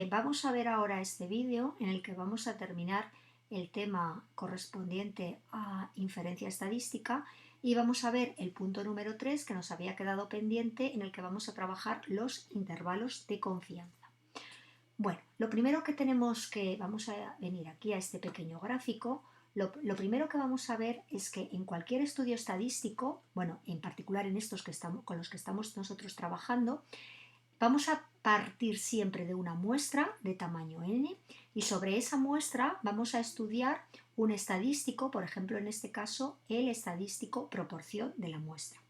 Vamos a ver ahora este vídeo en el que vamos a terminar el tema correspondiente a inferencia estadística y vamos a ver el punto número 3 que nos había quedado pendiente, en el que vamos a trabajar los intervalos de confianza. Bueno, lo primero que vamos a venir aquí a este pequeño gráfico. Lo primero que vamos a ver es que en cualquier estudio estadístico, bueno, en particular en estos con los que estamos nosotros trabajando, vamos a partir siempre de una muestra de tamaño n y sobre esa muestra vamos a estudiar un estadístico, por ejemplo en este caso el estadístico proporción de la muestra.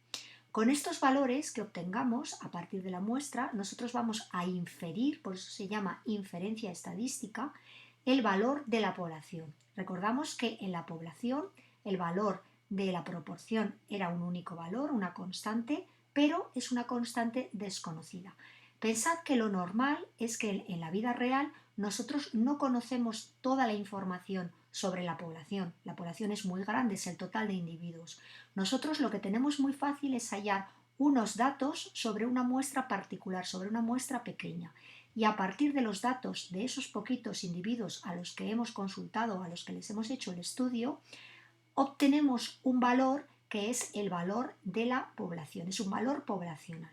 Con estos valores que obtengamos a partir de la muestra, nosotros vamos a inferir, por eso se llama inferencia estadística, el valor de la población. Recordamos que en la población el valor de la proporción era un único valor, una constante, pero es una constante desconocida. Pensad que lo normal es que en la vida real nosotros no conocemos toda la información sobre la población. La población es muy grande, es el total de individuos. Nosotros lo que tenemos muy fácil es hallar unos datos sobre una muestra particular, sobre una muestra pequeña. Y a partir de los datos de esos poquitos individuos a los que hemos consultado, a los que les hemos hecho el estudio, obtenemos un valor que es el valor de la población, es un valor poblacional.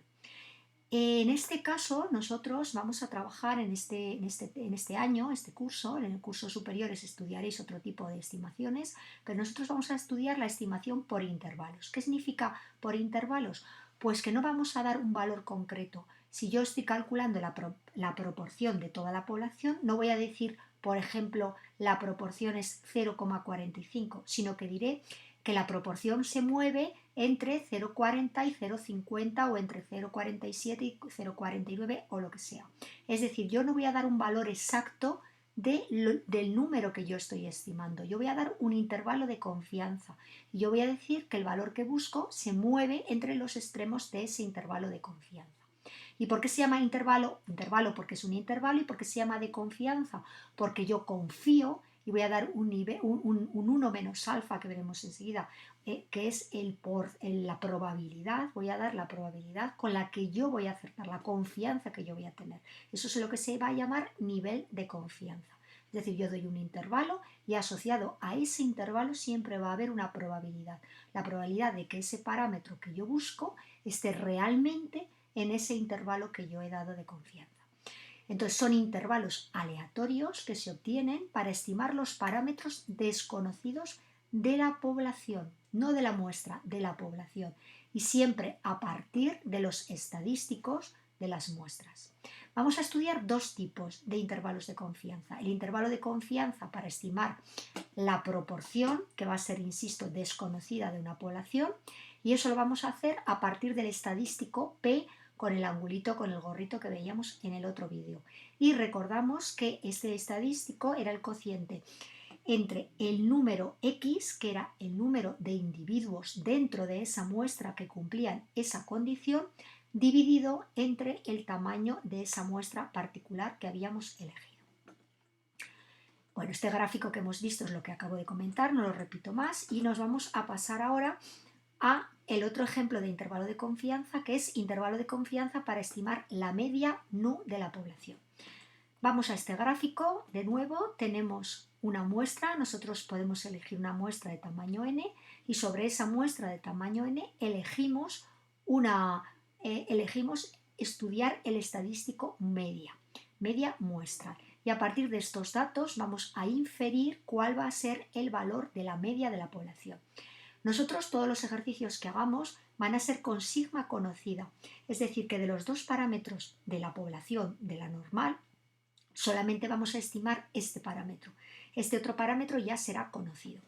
En este caso, nosotros vamos a trabajar en este año, este curso, en el curso superiores estudiaréis otro tipo de estimaciones, pero nosotros vamos a estudiar la estimación por intervalos. ¿Qué significa por intervalos? Pues que no vamos a dar un valor concreto. Si yo estoy calculando la proporción de toda la población, no voy a decir, por ejemplo, la proporción es 0,45, sino que diré que la proporción se mueve entre 0,40 y 0,50 o entre 0,47 y 0,49 o lo que sea. Es decir, yo no voy a dar un valor exacto del número que yo estoy estimando. Yo voy a dar un intervalo de confianza y yo voy a decir que el valor que busco se mueve entre los extremos de ese intervalo de confianza. ¿Y por qué se llama intervalo? Intervalo porque es un intervalo. ¿Y por qué se llama de confianza? Porque yo confío y voy a dar un 1 menos alfa, que veremos enseguida, que es la probabilidad. Voy a dar la probabilidad con la que yo voy a acertar, la confianza que yo voy a tener. Eso es lo que se va a llamar nivel de confianza. Es decir, yo doy un intervalo y asociado a ese intervalo siempre va a haber una probabilidad. La probabilidad de que ese parámetro que yo busco esté realmente en ese intervalo que yo he dado de confianza. Entonces son intervalos aleatorios que se obtienen para estimar los parámetros desconocidos de la población, no de la muestra, de la población, y siempre a partir de los estadísticos de las muestras. Vamos a estudiar dos tipos de intervalos de confianza. El intervalo de confianza para estimar la proporción, que va a ser, insisto, desconocida de una población, y eso lo vamos a hacer a partir del estadístico P con el angulito, con el gorrito que veíamos en el otro vídeo. Y recordamos que este estadístico era el cociente entre el número X, que era el número de individuos dentro de esa muestra que cumplían esa condición, dividido entre el tamaño de esa muestra particular que habíamos elegido. Bueno, este gráfico que hemos visto es lo que acabo de comentar, no lo repito más, y nos vamos a pasar ahora a el otro ejemplo de intervalo de confianza, que es intervalo de confianza para estimar la media nu de la población. Vamos a este gráfico, de nuevo tenemos una muestra, nosotros podemos elegir una muestra de tamaño n y sobre esa muestra de tamaño n elegimos estudiar el estadístico media muestra. Y a partir de estos datos vamos a inferir cuál va a ser el valor de la media de la población. Nosotros todos los ejercicios que hagamos van a ser con sigma conocida, es decir, que de los dos parámetros de la población, de la normal, solamente vamos a estimar este parámetro. Este otro parámetro ya será conocido.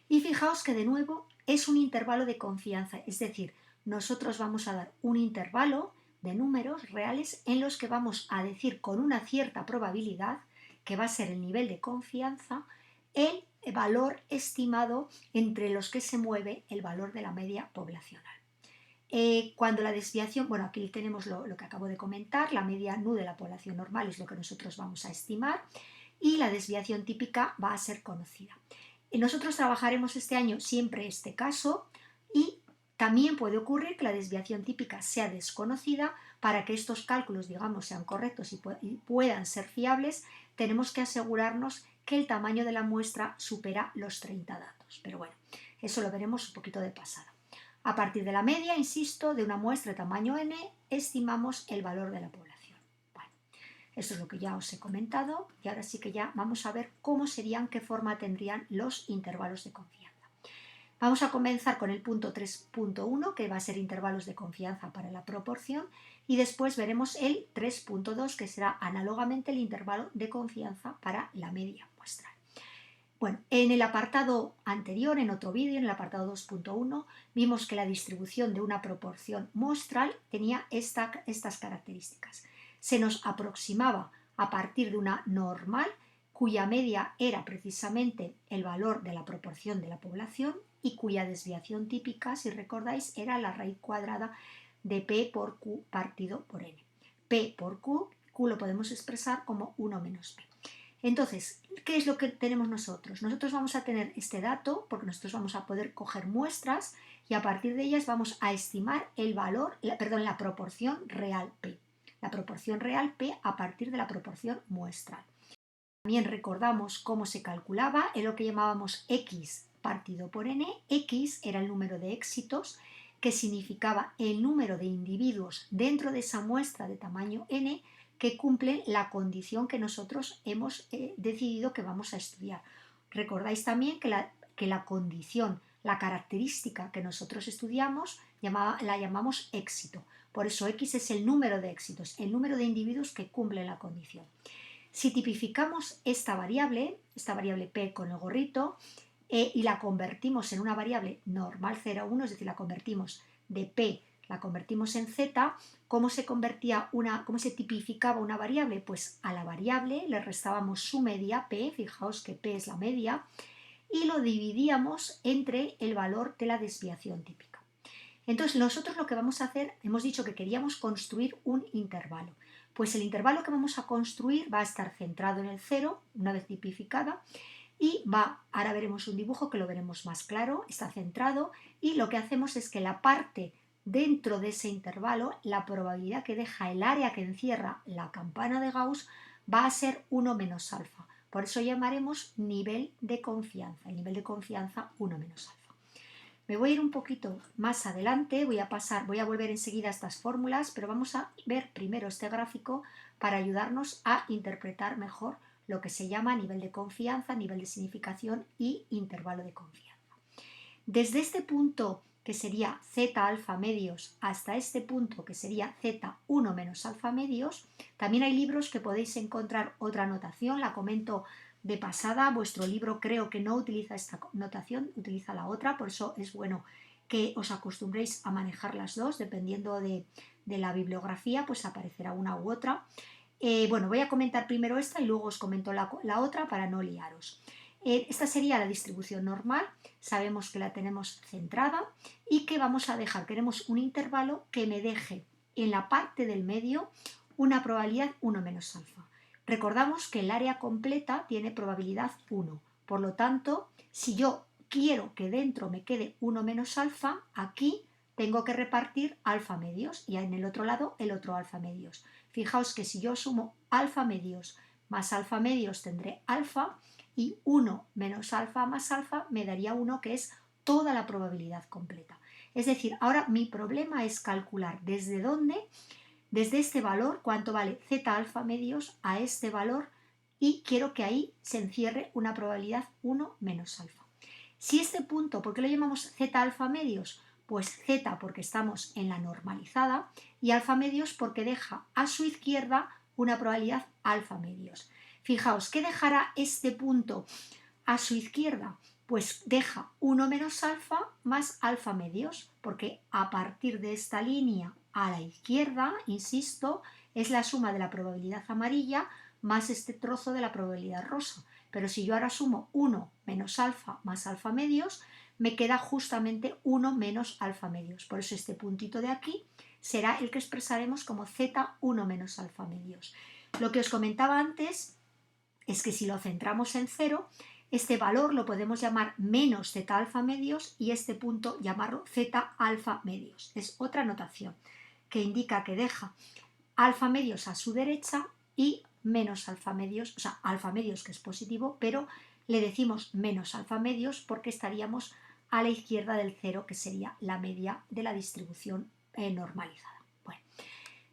Y fijaos que de nuevo es un intervalo de confianza, es decir, nosotros vamos a dar un intervalo de números reales en los que vamos a decir con una cierta probabilidad, que va a ser el nivel de confianza, el valor estimado entre los que se mueve el valor de la media poblacional. Cuando la desviación, bueno, aquí tenemos lo que acabo de comentar, la media nu de la población normal es lo que nosotros vamos a estimar y la desviación típica va a ser conocida. Nosotros trabajaremos este año siempre este caso y También puede ocurrir que la desviación típica sea desconocida. Para que estos cálculos, digamos, sean correctos y puedan ser fiables, tenemos que asegurarnos que el tamaño de la muestra supera los 30 datos. Pero bueno, eso lo veremos un poquito de pasada. A partir de la media, insisto, de una muestra de tamaño n, estimamos el valor de la población. Bueno, eso es lo que ya os he comentado y ahora sí que ya vamos a ver cómo serían, qué forma tendrían los intervalos de confianza. Vamos a comenzar con el punto 3.1, que va a ser intervalos de confianza para la proporción, y después veremos el 3.2, que será análogamente el intervalo de confianza para la media muestral. Bueno, en el apartado anterior, en otro vídeo, en el apartado 2.1, vimos que la distribución de una proporción muestral tenía estas características. Se nos aproximaba a partir de una normal, cuya media era precisamente el valor de la proporción de la población y cuya desviación típica, si recordáis, era la raíz cuadrada de P por Q partido por N. P por Q, Q lo podemos expresar como 1 menos P. Entonces, ¿qué es lo que tenemos nosotros? Nosotros vamos a tener este dato porque nosotros vamos a poder coger muestras y a partir de ellas vamos a estimar el valor, la proporción real P. La proporción real P a partir de la proporción muestral. También recordamos cómo se calculaba, en lo que llamábamos X partido por N. X era el número de éxitos, que significaba el número de individuos dentro de esa muestra de tamaño N que cumplen la condición que nosotros hemos decidido que vamos a estudiar. Recordáis también que la condición, la característica que nosotros estudiamos, la llamamos éxito. Por eso X es el número de éxitos, el número de individuos que cumplen la condición. Si tipificamos esta variable P con el gorrito, y la convertimos en una variable normal 0, 1, es decir, la convertimos de P, la convertimos en Z, ¿cómo se tipificaba una variable? Pues a la variable le restábamos su media, P, fijaos que P es la media, y lo dividíamos entre el valor de la desviación típica. Entonces nosotros lo que vamos a hacer, hemos dicho que queríamos construir un intervalo. Pues el intervalo que vamos a construir va a estar centrado en el 0, una vez tipificada, y ahora veremos un dibujo que lo veremos más claro, está centrado, y lo que hacemos es que la parte dentro de ese intervalo, la probabilidad que deja el área que encierra la campana de Gauss va a ser 1 menos alfa. Por eso llamaremos nivel de confianza, el nivel de confianza 1 menos alfa. Me voy a ir un poquito más adelante, voy a volver enseguida a estas fórmulas, pero vamos a ver primero este gráfico para ayudarnos a interpretar mejor lo que se llama nivel de confianza, nivel de significación y intervalo de confianza. Desde este punto, que sería z alfa medios, hasta este punto, que sería z1 menos alfa medios, también hay libros que podéis encontrar otra notación, la comento de pasada. Vuestro libro creo que no utiliza esta notación, utiliza la otra, por eso es bueno que os acostumbréis a manejar las dos, dependiendo de la bibliografía, pues aparecerá una u otra. Bueno, voy a comentar primero esta y luego os comento la otra para no liaros. Esta sería la distribución normal, sabemos que la tenemos centrada y que vamos a dejar, queremos un intervalo que me deje en la parte del medio una probabilidad 1 menos alfa. Recordamos que el área completa tiene probabilidad 1, por lo tanto, si yo quiero que dentro me quede 1 menos alfa, aquí tengo que repartir alfa medios y en el otro lado el otro alfa medios. Fijaos que si yo sumo alfa medios más alfa medios tendré alfa y 1 menos alfa más alfa me daría 1, que es toda la probabilidad completa. Es decir, ahora mi problema es calcular desde dónde, desde este valor, cuánto vale z alfa medios a este valor, y quiero que ahí se encierre una probabilidad 1 menos alfa. Si este punto, ¿por qué lo llamamos z alfa medios? Pues z porque estamos en la normalizada y alfa medios porque deja a su izquierda una probabilidad alfa medios. Fijaos, ¿qué dejará este punto a su izquierda? Pues deja 1 menos alfa más alfa medios, porque a partir de esta línea a la izquierda, insisto, es la suma de la probabilidad amarilla más este trozo de la probabilidad rosa. Pero si yo ahora sumo 1 menos alfa más alfa medios, me queda justamente 1 menos alfa medios. Por eso este puntito de aquí será el que expresaremos como z1 menos alfa medios. Lo que os comentaba antes es que si lo centramos en 0, Este valor lo podemos llamar menos zeta alfa medios y este punto llamarlo zeta alfa medios. Es otra notación que indica que deja alfa medios a su derecha y menos alfa medios, o sea, alfa medios que es positivo, pero le decimos menos alfa medios porque estaríamos a la izquierda del cero, que sería la media de la distribución normalizada. Bueno,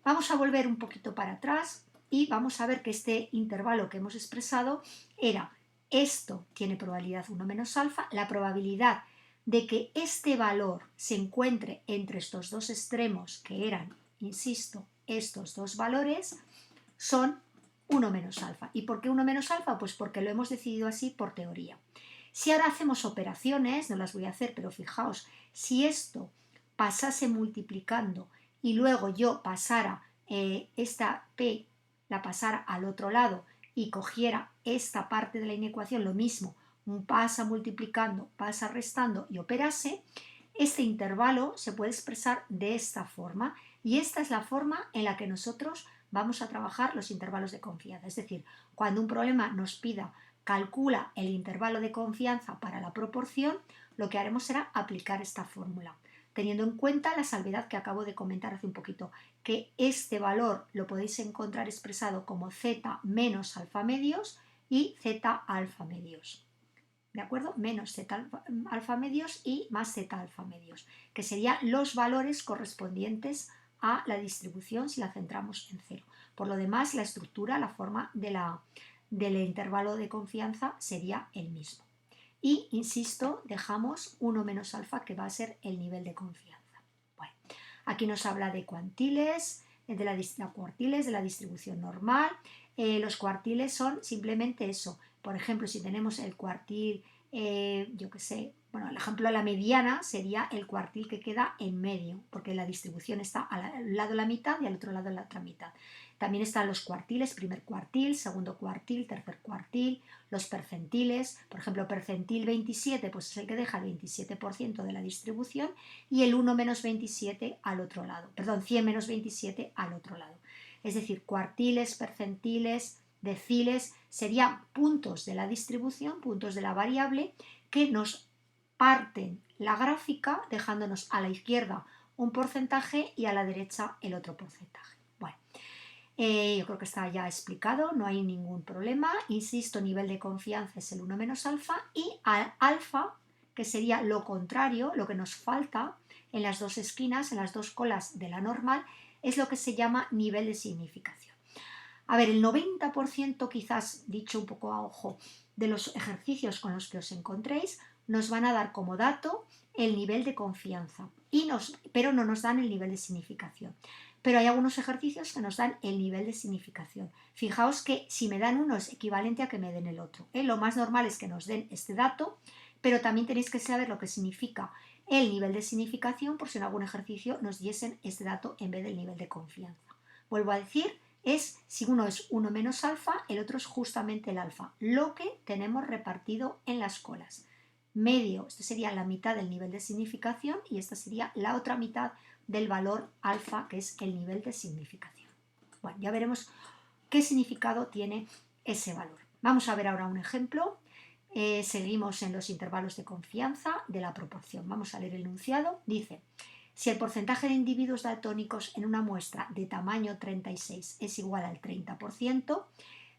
vamos a volver un poquito para atrás y vamos a ver que este intervalo que hemos expresado era esto tiene probabilidad 1 menos alfa, la probabilidad de que este valor se encuentre entre estos dos extremos que eran, insisto, estos dos valores son 1 menos alfa. ¿Y por qué 1 menos alfa? Pues porque lo hemos decidido así por teoría. Si ahora hacemos operaciones, no las voy a hacer, pero fijaos, si esto pasase multiplicando y luego yo pasara esta P, la pasara al otro lado y cogiera esta parte de la inecuación, lo mismo, pasa multiplicando, pasa restando y operase, este intervalo se puede expresar de esta forma y esta es la forma en la que nosotros vamos a trabajar los intervalos de confianza. Es decir, cuando un problema nos pida calcula el intervalo de confianza para la proporción, lo que haremos será aplicar esta fórmula, teniendo en cuenta la salvedad que acabo de comentar hace un poquito, que este valor lo podéis encontrar expresado como z menos alfa medios y z alfa medios. ¿De acuerdo? Menos z alfa medios y más z alfa medios, que serían los valores correspondientes a la distribución si la centramos en cero. Por lo demás, la estructura, la forma del intervalo de confianza sería el mismo. Y, insisto, dejamos 1 menos alfa, que va a ser el nivel de confianza. Bueno, aquí nos habla de cuantiles, cuartiles, de la distribución normal. Los cuartiles son simplemente eso. Por ejemplo, si tenemos el cuartil, yo qué sé, bueno, el ejemplo de la mediana sería el cuartil que queda en medio, porque la distribución está al lado de la mitad y al otro lado de la otra mitad. También están los cuartiles, primer cuartil, segundo cuartil, tercer cuartil, los percentiles, por ejemplo, percentil 27, pues es el que deja el 27% de la distribución y el 1 menos 27 al otro lado, perdón, 100 menos 27 al otro lado. Es decir, cuartiles, percentiles, deciles serían puntos de la distribución, puntos de la variable que nos parten la gráfica dejándonos a la izquierda un porcentaje y a la derecha el otro porcentaje. Bueno, yo creo que está ya explicado, no hay ningún problema. Insisto, nivel de confianza es el 1 menos alfa y alfa, que sería lo contrario, lo que nos falta en las dos esquinas, en las dos colas de la normal, es lo que se llama nivel de significación. A ver, el 90%, quizás dicho un poco a ojo, de los ejercicios con los que os encontréis nos van a dar como dato el nivel de confianza, pero no nos dan el nivel de significación. Pero hay algunos ejercicios que nos dan el nivel de significación. Fijaos que si me dan uno es equivalente a que me den el otro. Lo más normal es que nos den este dato, pero también tenéis que saber lo que significa el nivel de significación por si en algún ejercicio nos diesen este dato en vez del nivel de confianza. Vuelvo a decir, si uno es 1 menos alfa, el otro es justamente el alfa, lo que tenemos repartido en las colas. Medio, esto sería la mitad del nivel de significación y esta sería la otra mitad del valor alfa, que es el nivel de significación. Bueno, ya veremos qué significado tiene ese valor. Vamos a ver ahora un ejemplo. Seguimos en los intervalos de confianza de la proporción. Vamos a leer el enunciado. Dice: si el porcentaje de individuos daltónicos en una muestra de tamaño 36 es igual al 30%,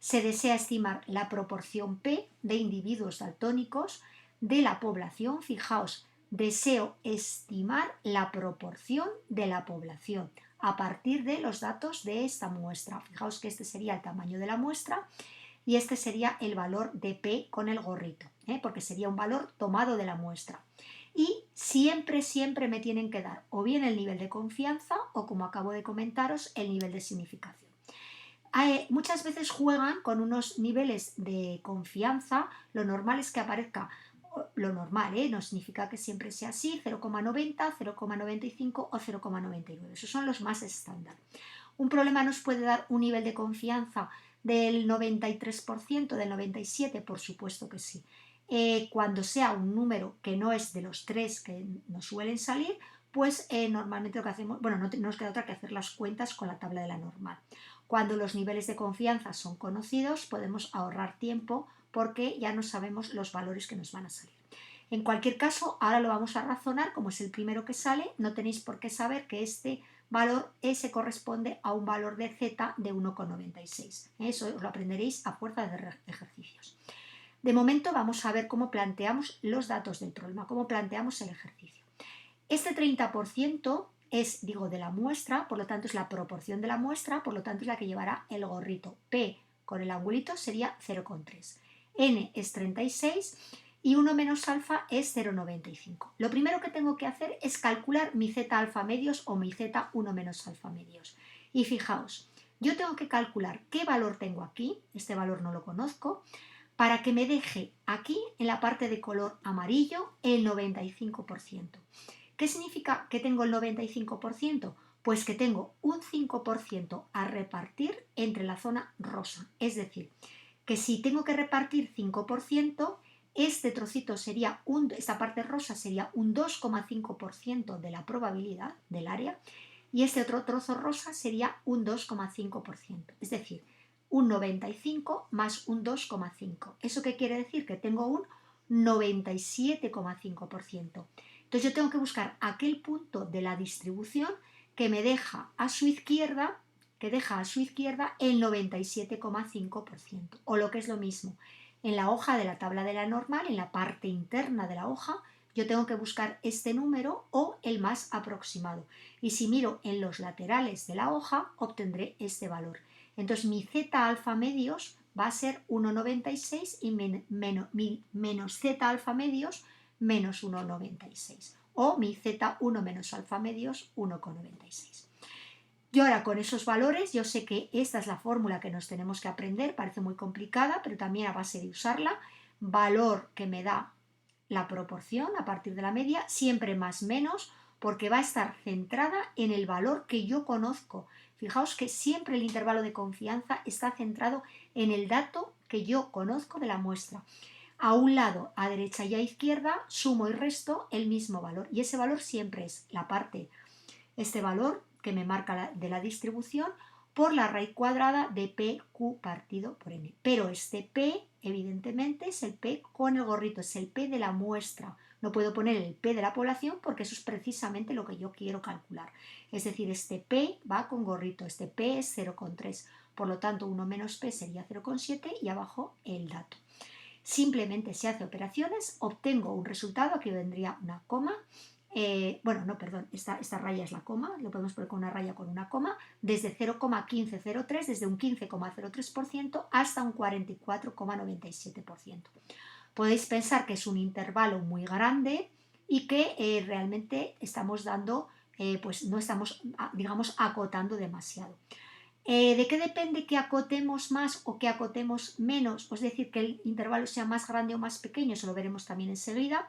se desea estimar la proporción P de individuos daltónicos de la población. Fijaos, deseo estimar la proporción de la población a partir de los datos de esta muestra. Fijaos que este sería el tamaño de la muestra y este sería el valor de P con el gorrito, porque sería un valor tomado de la muestra. Y siempre me tienen que dar o bien el nivel de confianza o, como acabo de comentaros, el nivel de significación. Muchas veces juegan con unos niveles de confianza. Lo normal es que aparezca, lo normal, no significa que siempre sea así, 0,90, 0,95 o 0,99. Esos son los más estándar. Un problema nos puede dar un nivel de confianza del 93%, del 97%, por supuesto que sí. Cuando sea un número que no es de los 3 que nos suelen salir, pues normalmente lo que hacemos, bueno, no nos queda otra que hacer las cuentas con la tabla de la normal. Cuando los niveles de confianza son conocidos, podemos ahorrar tiempo porque ya no sabemos los valores que nos van a salir. En cualquier caso, ahora lo vamos a razonar, como es el primero que sale, no tenéis por qué saber que este valor S corresponde a un valor de Z de 1,96. Eso os lo aprenderéis a fuerza de ejercicios. De momento vamos a ver cómo planteamos los datos del problema, cómo planteamos el ejercicio. Este 30% es, digo, de la muestra, por lo tanto es la proporción de la muestra, por lo tanto es la que llevará el gorrito. P con el angulito sería 0,3. N es 36 y 1 menos alfa es 0,95. Lo primero que tengo que hacer es calcular mi Z alfa medios o mi Z 1 menos alfa medios. Y fijaos, yo tengo que calcular qué valor tengo aquí, este valor no lo conozco, para que me deje aquí, en la parte de color amarillo, el 95%. ¿Qué significa que tengo el 95%? Pues que tengo un 5% a repartir entre la zona rosa. Es decir, que si tengo que repartir 5%, este trocito sería esta parte rosa sería un 2,5% de la probabilidad del área y este otro trozo rosa sería un 2,5%. Es decir, un 95 más un 2,5. ¿Eso qué quiere decir? Que tengo un 97,5%. Entonces yo tengo que buscar aquel punto de la distribución que me deja a su izquierda, el 97,5%. O lo que es lo mismo, en la hoja de la tabla de la normal, en la parte interna de la hoja, yo tengo que buscar este número o el más aproximado. Y si miro en los laterales de la hoja, obtendré este valor. Entonces mi Z alfa medios va a ser 1,96 y menos Z alfa medios menos 1,96 o mi Z1 menos alfa medios 1,96. Yo ahora con esos valores, yo sé que esta es la fórmula que nos tenemos que aprender, parece muy complicada, pero también a base de usarla, valor que me da la proporción a partir de la media, siempre más menos, porque va a estar centrada en el valor que yo conozco. Fijaos que siempre el intervalo de confianza está centrado en el dato que yo conozco de la muestra. A un lado, a derecha y a izquierda, sumo y resto el mismo valor. Y ese valor siempre es la parte, este valor que me marca de la distribución, por la raíz cuadrada de PQ partido por N. Pero este P, evidentemente, es el P con el gorrito, es el P de la muestra. No puedo poner el P de la población porque eso es precisamente lo que yo quiero calcular. Es decir, este P va con gorrito, este P es 0,3. Por lo tanto, 1 menos P sería 0,7 y abajo el dato. Simplemente se hace operaciones, obtengo un resultado, aquí vendría una coma, esta raya es la coma, lo podemos poner con una raya con una coma, desde 0,1503, desde un 15,03% hasta un 44,97%. Podéis pensar que es un intervalo muy grande y que realmente estamos dando, pues no estamos, digamos, acotando demasiado. ¿De qué depende que acotemos más o que acotemos menos? Es decir, que el intervalo sea más grande o más pequeño, eso lo veremos también enseguida.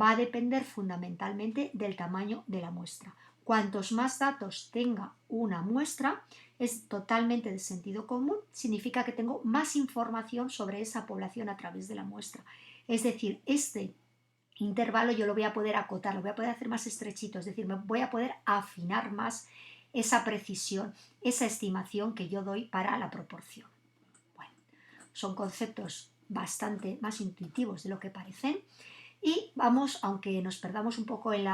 Va a depender fundamentalmente del tamaño de la muestra. Cuantos más datos tenga una muestra, es totalmente de sentido común, significa que tengo más información sobre esa población a través de la muestra. Es decir, este intervalo yo lo voy a poder acotar, lo voy a poder hacer más estrechito, es decir, me voy a poder afinar más esa precisión, esa estimación que yo doy para la proporción. Bueno, son conceptos bastante más intuitivos de lo que parecen y vamos, aunque nos perdamos un poco en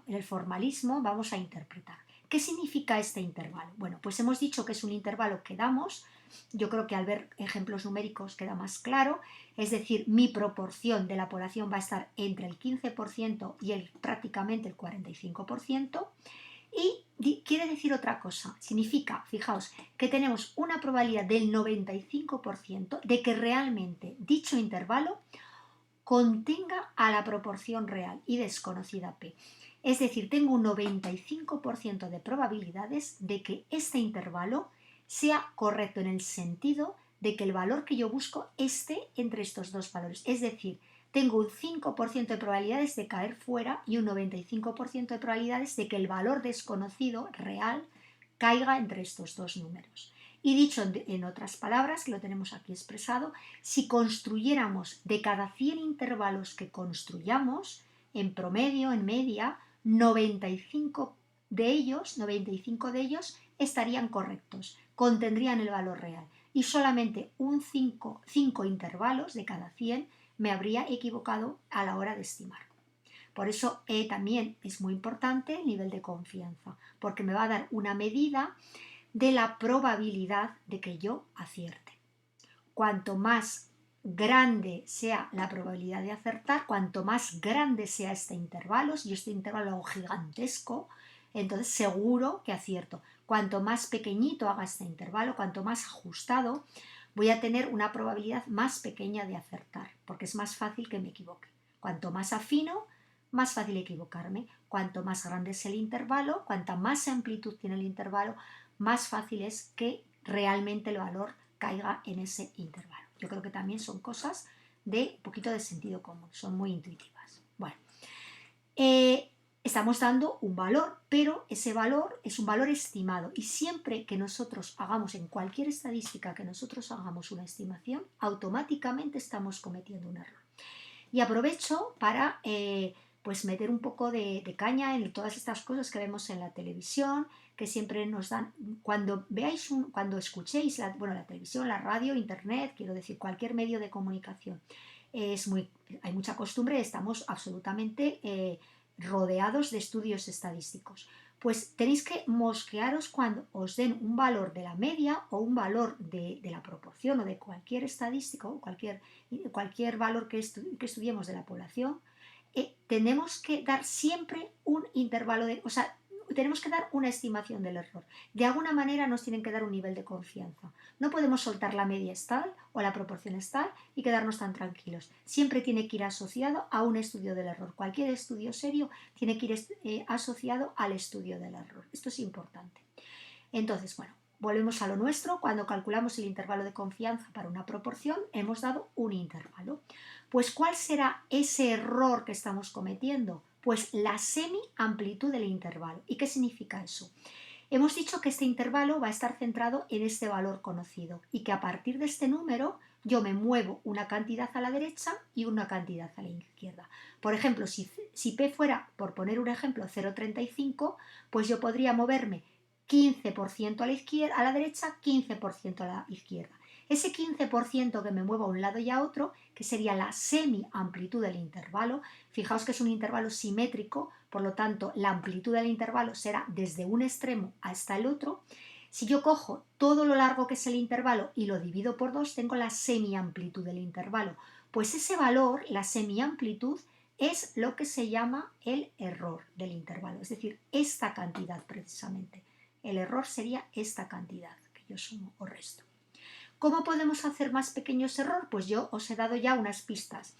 el formalismo, vamos a interpretar. ¿Qué significa este intervalo? Bueno, pues hemos dicho que es un intervalo que damos, yo creo que al ver ejemplos numéricos queda más claro, es decir, mi proporción de la población va a estar entre el 15% y prácticamente el 45%, y quiere decir otra cosa, significa, fijaos, que tenemos una probabilidad del 95% de que realmente dicho intervalo contenga a la proporción real y desconocida P. Es decir, tengo un 95% de probabilidades de que este intervalo sea correcto en el sentido de que el valor que yo busco esté entre estos dos valores. Es decir, tengo un 5% de probabilidades de caer fuera y un 95% de probabilidades de que el valor desconocido real caiga entre estos dos números. Y dicho en otras palabras, que lo tenemos aquí expresado, si construyéramos de cada 100 intervalos que construyamos, en promedio, en media, 95 de ellos estarían correctos, contendrían el valor real. Y solamente un 5 intervalos de cada 100 me habría equivocado a la hora de estimar. Por eso también es muy importante el nivel de confianza, porque me va a dar una medida de la probabilidad de que yo acierte. Cuanto más grande sea la probabilidad de acertar, cuanto más grande sea este intervalo, si yo este intervalo hago gigantesco, entonces seguro que acierto. Cuanto más pequeñito haga este intervalo, cuanto más ajustado, voy a tener una probabilidad más pequeña de acertar, porque es más fácil que me equivoque. Cuanto más afino, más fácil equivocarme. Cuanto más grande es el intervalo, cuanta más amplitud tiene el intervalo, más fácil es que realmente el valor caiga en ese intervalo. Yo creo que también son cosas de un poquito de sentido común, son muy intuitivas. Bueno, estamos dando un valor, pero ese valor es un valor estimado y siempre que nosotros hagamos en cualquier estadística que nosotros hagamos una estimación, automáticamente estamos cometiendo un error. Y aprovecho para pues meter un poco de caña en todas estas cosas que vemos en la televisión, que siempre nos dan, cuando veáis, cuando escuchéis la televisión, la radio, internet, quiero decir, cualquier medio de comunicación, hay mucha costumbre, estamos absolutamente rodeados de estudios estadísticos. Pues tenéis que mosquearos cuando os den un valor de la media o un valor de la proporción o de cualquier estadístico, cualquier valor que estudiemos de la población, tenemos que dar siempre un intervalo tenemos que dar una estimación del error. De alguna manera nos tienen que dar un nivel de confianza. No podemos soltar la media es tal o la proporción es tal y quedarnos tan tranquilos. Siempre tiene que ir asociado a un estudio del error. Cualquier estudio serio tiene que ir asociado al estudio del error. Esto es importante. Entonces, bueno, volvemos a lo nuestro. Cuando calculamos el intervalo de confianza para una proporción, hemos dado un intervalo. Pues, ¿cuál será ese error que estamos cometiendo? Pues la semi-amplitud del intervalo. ¿Y qué significa eso? Hemos dicho que este intervalo va a estar centrado en este valor conocido y que a partir de este número yo me muevo una cantidad a la derecha y una cantidad a la izquierda. Por ejemplo, si P fuera, por poner un ejemplo, 0,35, pues yo podría moverme 15% a la derecha, 15% a la izquierda. Ese 15% que me muevo a un lado y a otro, que sería la semi-amplitud del intervalo, fijaos que es un intervalo simétrico, por lo tanto la amplitud del intervalo será desde un extremo hasta el otro. Si yo cojo todo lo largo que es el intervalo y lo divido por 2, tengo la semi-amplitud del intervalo. Pues ese valor, la semi-amplitud, es lo que se llama el error del intervalo, es decir, esta cantidad precisamente. El error sería esta cantidad que yo sumo o resto. ¿Cómo podemos hacer más pequeño ese error? Pues yo os he dado ya unas pistas.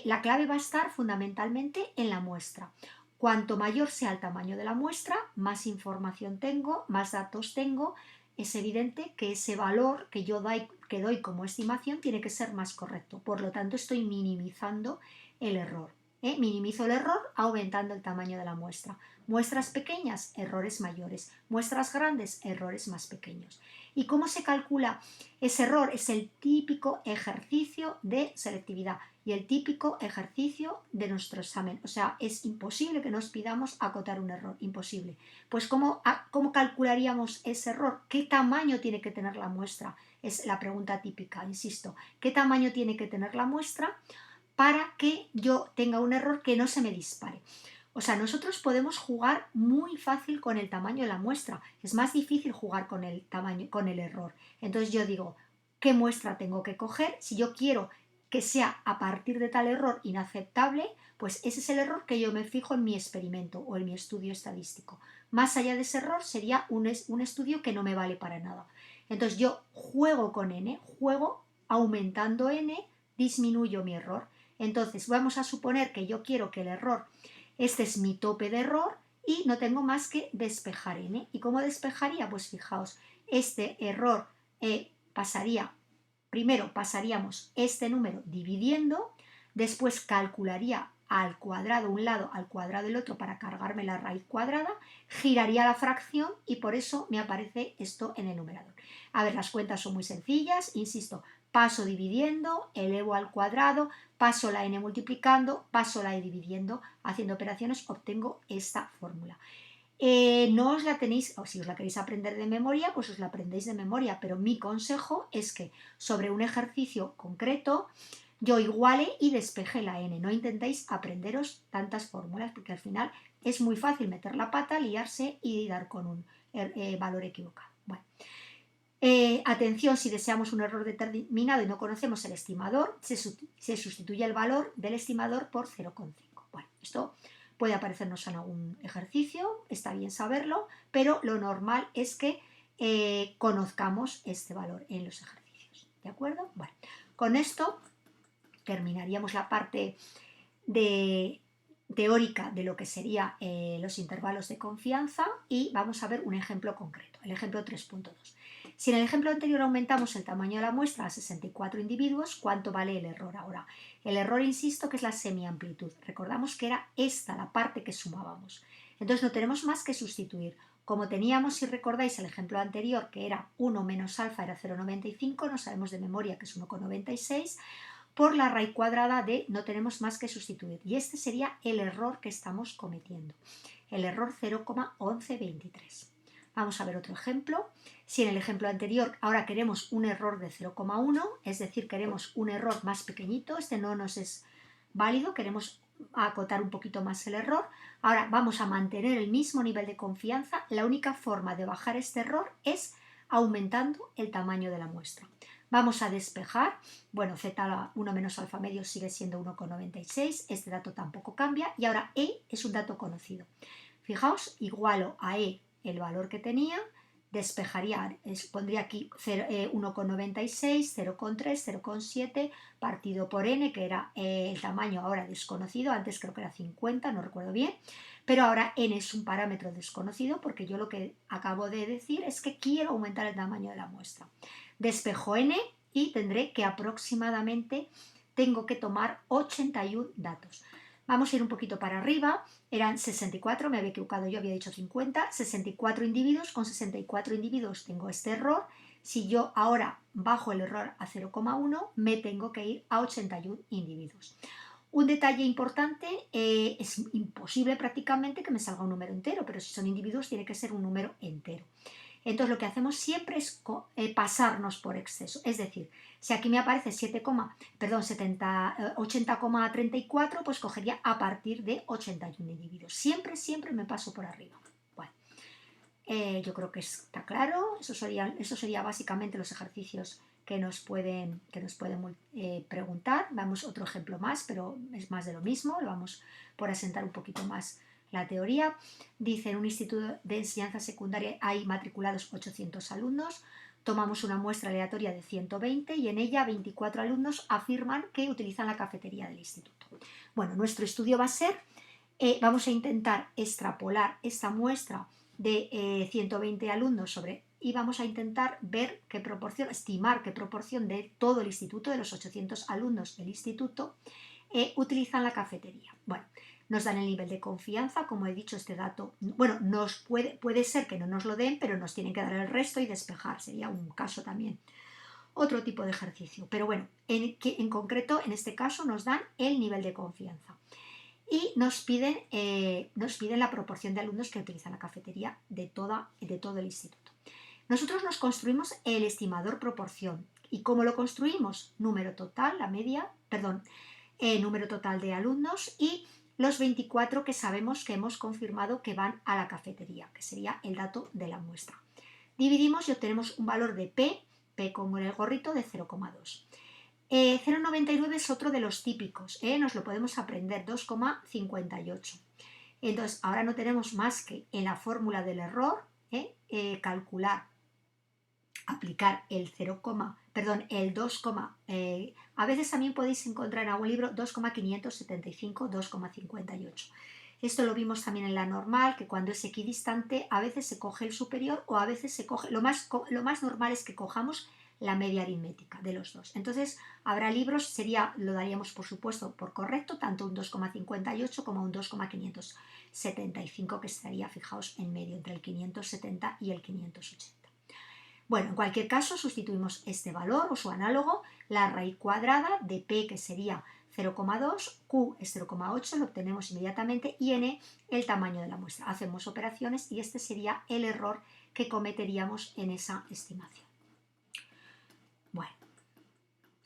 La clave va a estar fundamentalmente en la muestra. Cuanto mayor sea el tamaño de la muestra, más información tengo, más datos tengo. Es evidente que ese valor que yo doy como estimación tiene que ser más correcto. Por lo tanto, estoy minimizando el error. Minimizo el error aumentando el tamaño de la muestra. Muestras pequeñas, errores mayores. Muestras grandes, errores más pequeños. ¿Y cómo se calcula ese error? Es el típico ejercicio de selectividad y el típico ejercicio de nuestro examen. O sea, es imposible que nos pidamos acotar un error, imposible. Pues ¿cómo calcularíamos ese error? ¿Qué tamaño tiene que tener la muestra? Es la pregunta típica, insisto. ¿Qué tamaño tiene que tener la muestra para que yo tenga un error que no se me dispare? O sea, nosotros podemos jugar muy fácil con el tamaño de la muestra. Es más difícil jugar con el tamaño, con el error. Entonces yo digo, ¿qué muestra tengo que coger? Si yo quiero que sea a partir de tal error inaceptable, pues ese es el error que yo me fijo en mi experimento o en mi estudio estadístico. Más allá de ese error sería un estudio que no me vale para nada. Entonces yo juego con n, juego aumentando n, disminuyo mi error. Entonces vamos a suponer que yo quiero que el error, este es mi tope de error y no tengo más que despejar n. ¿Y cómo despejaría? Pues fijaos, este error primero pasaríamos este número dividiendo, después calcularía al cuadrado un lado, al cuadrado el otro para cargarme la raíz cuadrada, giraría la fracción y por eso me aparece esto en el numerador. A ver, las cuentas son muy sencillas, insisto, paso dividiendo, elevo al cuadrado, paso la n multiplicando, paso la e dividiendo, haciendo operaciones obtengo esta fórmula. no os la tenéis, o si os la queréis aprender de memoria, pues os la aprendéis de memoria, pero mi consejo es que sobre un ejercicio concreto yo iguale y despeje la n. No intentéis aprenderos tantas fórmulas porque al final es muy fácil meter la pata, liarse y dar con un valor equivocado. Bueno. Atención, si deseamos un error determinado y no conocemos el estimador, se sustituye el valor del estimador por 0,5. Bueno, esto puede aparecernos en algún ejercicio, está bien saberlo, pero lo normal es que conozcamos este valor en los ejercicios. ¿De acuerdo? Bueno, con esto terminaríamos la parte teórica de lo que serían los intervalos de confianza y vamos a ver un ejemplo concreto, el ejemplo 3.2. Si en el ejemplo anterior aumentamos el tamaño de la muestra a 64 individuos, ¿cuánto vale el error ahora? El error, insisto, que es la semiamplitud. Recordamos que era esta la parte que sumábamos. Entonces no tenemos más que sustituir. Como teníamos, si recordáis, el ejemplo anterior, que era 1 menos alfa era 0,95, no sabemos de memoria que es 1,96, por la raíz cuadrada de no tenemos más que sustituir. Y este sería el error que estamos cometiendo, el error 0,1123. Vamos a ver otro ejemplo. Si en el ejemplo anterior ahora queremos un error de 0,1, es decir, queremos un error más pequeñito, este no nos es válido, queremos acotar un poquito más el error. Ahora vamos a mantener el mismo nivel de confianza. La única forma de bajar este error es aumentando el tamaño de la muestra. Vamos a despejar, bueno, z1 menos alfa medio sigue siendo 1,96, este dato tampoco cambia y ahora e es un dato conocido. Fijaos, igualo a e el valor que tenía, despejaría, pondría aquí 1,96, 0,3, 0,7 partido por n, que era el tamaño ahora desconocido, antes creo que era 50, no recuerdo bien, pero ahora n es un parámetro desconocido porque yo lo que acabo de decir es que quiero aumentar el tamaño de la muestra. Despejo n y tendré que aproximadamente tengo que tomar 81 datos. Vamos a ir un poquito para arriba, eran 64, me había equivocado yo, había dicho 50, 64 individuos, con 64 individuos tengo este error. Si yo ahora bajo el error a 0,1, me tengo que ir a 81 individuos. Un detalle importante, es imposible prácticamente que me salga un número entero, pero si son individuos tiene que ser un número entero. Entonces lo que hacemos siempre es pasarnos por exceso, es decir, si aquí me aparece 80,34, pues cogería a partir de 81 individuos. Siempre me paso por arriba. Bueno, yo creo que está claro, eso sería básicamente los ejercicios que nos pueden preguntar. Damos otro ejemplo más, pero es más de lo mismo, lo vamos por asentar un poquito más la teoría. Dice, en un instituto de enseñanza secundaria hay matriculados 800 alumnos, tomamos una muestra aleatoria de 120 y en ella 24 alumnos afirman que utilizan la cafetería del instituto. Bueno, nuestro estudio va a ser, vamos a intentar extrapolar esta muestra de 120 alumnos y vamos a intentar ver qué proporción, estimar qué proporción de todo el instituto, de los 800 alumnos del instituto, utilizan la cafetería. Bueno, nos dan el nivel de confianza, como he dicho, este dato, bueno, puede ser que no nos lo den, pero nos tienen que dar el resto y despejar, sería un caso también. Otro tipo de ejercicio, pero bueno, en concreto, en este caso, nos dan el nivel de confianza. Y nos piden la proporción de alumnos que utilizan la cafetería de todo el instituto. Nosotros nos construimos el estimador proporción. ¿Y cómo lo construimos? Número total, número total de alumnos y los 24 que sabemos que hemos confirmado que van a la cafetería, que sería el dato de la muestra. Dividimos y obtenemos un valor de P como en el gorrito, de 0,2. 0,99 es otro de los típicos, nos lo podemos aprender, 2,58. Entonces, ahora no tenemos más que en la fórmula del error aplicar el 2, a veces también podéis encontrar en algún libro 2,575, 2,58. Esto lo vimos también en la normal, que cuando es equidistante a veces se coge el superior o a veces se coge, lo más normal es que cojamos la media aritmética de los dos. Entonces habrá libros, lo daríamos por supuesto por correcto, tanto un 2,58 como un 2,575, que estaría, fijaos, en medio entre el 570 y el 580. Bueno, en cualquier caso sustituimos este valor o su análogo, la raíz cuadrada de P, que sería 0,2, Q es 0,8, lo obtenemos inmediatamente, y N el tamaño de la muestra. Hacemos operaciones y este sería el error que cometeríamos en esa estimación. Bueno,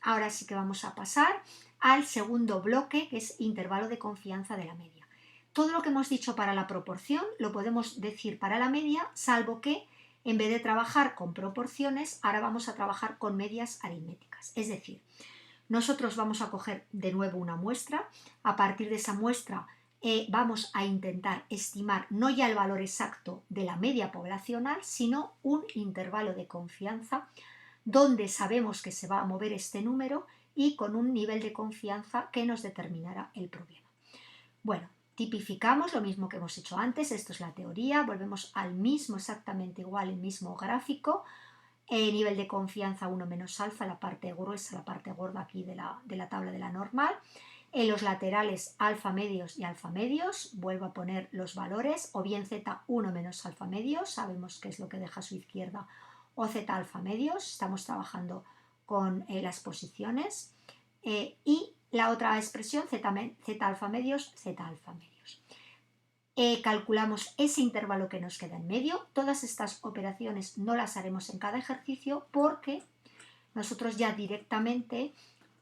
ahora sí que vamos a pasar al segundo bloque, que es intervalo de confianza de la media. Todo lo que hemos dicho para la proporción lo podemos decir para la media, salvo que en vez de trabajar con proporciones, ahora vamos a trabajar con medias aritméticas. Es decir, nosotros vamos a coger de nuevo una muestra, a partir de esa muestra vamos a intentar estimar no ya el valor exacto de la media poblacional, sino un intervalo de confianza donde sabemos que se va a mover este número y con un nivel de confianza que nos determinará el problema. Bueno, tipificamos lo mismo que hemos hecho antes, esto es la teoría, volvemos al mismo, exactamente igual, el mismo gráfico, nivel de confianza 1 menos alfa, la parte gruesa, la parte gorda aquí de la tabla de la normal, en los laterales alfa medios y alfa medios, vuelvo a poner los valores, o bien z1 menos alfa medios, sabemos qué es lo que deja a su izquierda, o z alfa medios, estamos trabajando con las posiciones, y la otra expresión z alfa medios, z alfa medios. Calculamos ese intervalo que nos queda en medio. Todas estas operaciones no las haremos en cada ejercicio porque nosotros ya directamente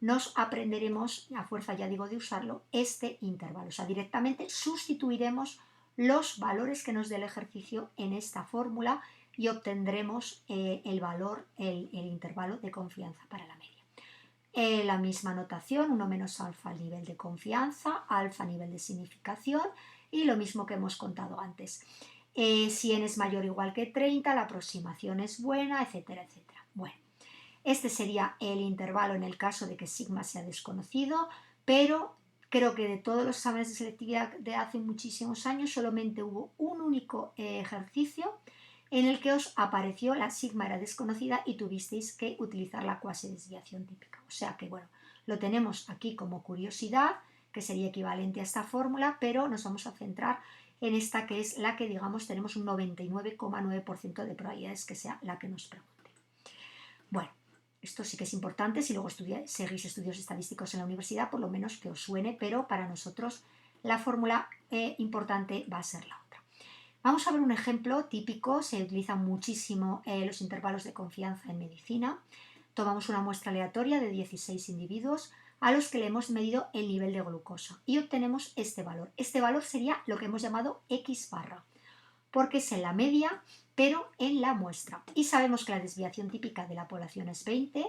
nos aprenderemos, a fuerza ya digo de usarlo, este intervalo. O sea, directamente sustituiremos los valores que nos dé el ejercicio en esta fórmula y obtendremos el valor, el intervalo de confianza para la media. La misma notación, 1 menos alfa al nivel de confianza, alfa nivel de significación y lo mismo que hemos contado antes. Si n es mayor o igual que 30, la aproximación es buena, etcétera, etcétera. Bueno, este sería el intervalo en el caso de que sigma sea desconocido, pero creo que de todos los exámenes de selectividad de hace muchísimos años solamente hubo un único ejercicio en el que os apareció la sigma era desconocida y tuvisteis que utilizar la cuasi desviación típica. O sea que bueno, lo tenemos aquí como curiosidad, que sería equivalente a esta fórmula, pero nos vamos a centrar en esta que es la que digamos tenemos un 99,9% de probabilidades que sea la que nos pregunte. Bueno, esto sí que es importante, si luego seguís estudios estadísticos en la universidad, por lo menos que os suene, pero para nosotros la fórmula importante va a ser la otra. Vamos a ver un ejemplo típico, se utilizan muchísimo los intervalos de confianza en medicina. Tomamos una muestra aleatoria de 16 individuos a los que le hemos medido el nivel de glucosa y obtenemos este valor. Este valor sería lo que hemos llamado X barra, porque es en la media, pero en la muestra. Y sabemos que la desviación típica de la población es 20.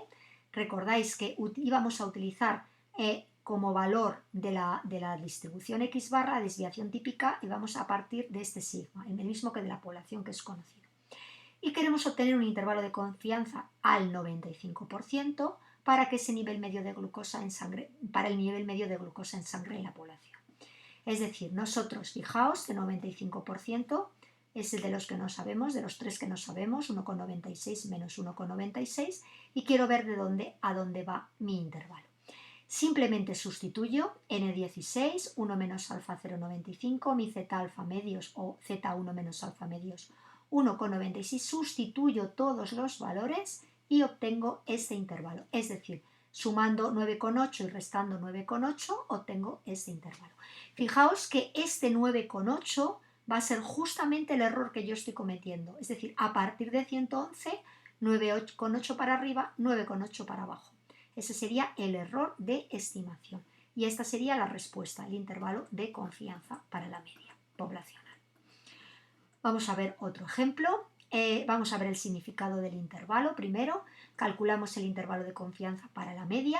Recordáis que íbamos a utilizar como valor de la distribución X barra, la desviación típica, y vamos a partir de este sigma, el mismo que de la población que es conocido. Y queremos obtener un intervalo de confianza al 95% para que ese nivel medio de glucosa en sangre, para el nivel medio de glucosa en sangre en la población. Es decir, nosotros, fijaos, que 95% es el de los que no sabemos, de los tres que no sabemos, 1,96 menos 1,96, y quiero ver de dónde a dónde va mi intervalo. Simplemente sustituyo n16, 1 menos alfa 0,95, mi z alfa medios o z1 menos alfa medios 1,96, sustituyo todos los valores y obtengo este intervalo. Es decir, sumando 9,8 y restando 9,8 obtengo este intervalo. Fijaos que este 9,8 va a ser justamente el error que yo estoy cometiendo. Es decir, a partir de 111, 9,8 para arriba, 9,8 para abajo. Ese sería el error de estimación. Y esta sería la respuesta, el intervalo de confianza para la media poblacional. Vamos a ver otro ejemplo. Vamos a ver el significado del intervalo. Primero, calculamos el intervalo de confianza para la media.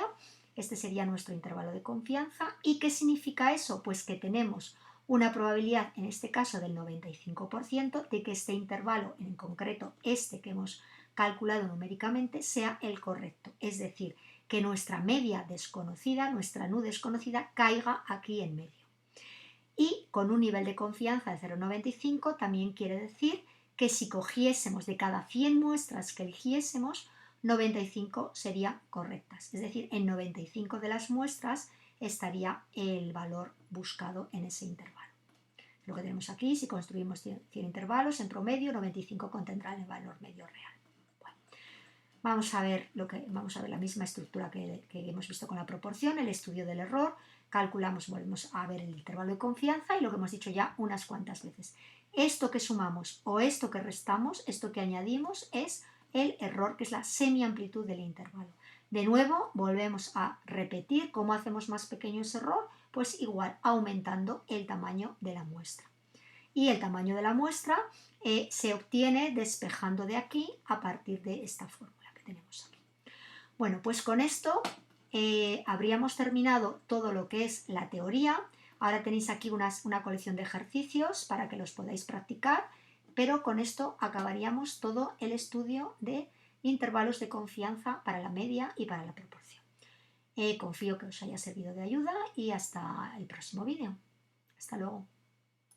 Este sería nuestro intervalo de confianza. ¿Y qué significa eso? Pues que tenemos una probabilidad, en este caso del 95%, de que este intervalo, en concreto este que hemos calculado numéricamente, sea el correcto. Es decir, que nuestra media desconocida, nuestra nu desconocida, caiga aquí en medio. Y con un nivel de confianza de 0,95 también quiere decir que si cogiésemos de cada 100 muestras que eligiésemos, 95 serían correctas. Es decir, en 95 de las muestras estaría el valor buscado en ese intervalo. Lo que tenemos aquí, si construimos 100 intervalos, en promedio 95 contendrán el valor medio real. Bueno, Vamos a ver la misma estructura que hemos visto con la proporción, el estudio del error, calculamos, volvemos a ver el intervalo de confianza y lo que hemos dicho ya unas cuantas veces. Esto que sumamos o esto que restamos, esto que añadimos es el error, que es la semiamplitud del intervalo. De nuevo, volvemos a repetir cómo hacemos más pequeño ese error, pues igual aumentando el tamaño de la muestra. Y el tamaño de la muestra se obtiene despejando de aquí a partir de esta fórmula que tenemos aquí. Bueno, pues con esto habríamos terminado todo lo que es la teoría. Ahora tenéis aquí una colección de ejercicios para que los podáis practicar, pero con esto acabaríamos todo el estudio de intervalos de confianza para la media y para la proporción. Confío que os haya servido de ayuda y hasta el próximo vídeo. Hasta luego.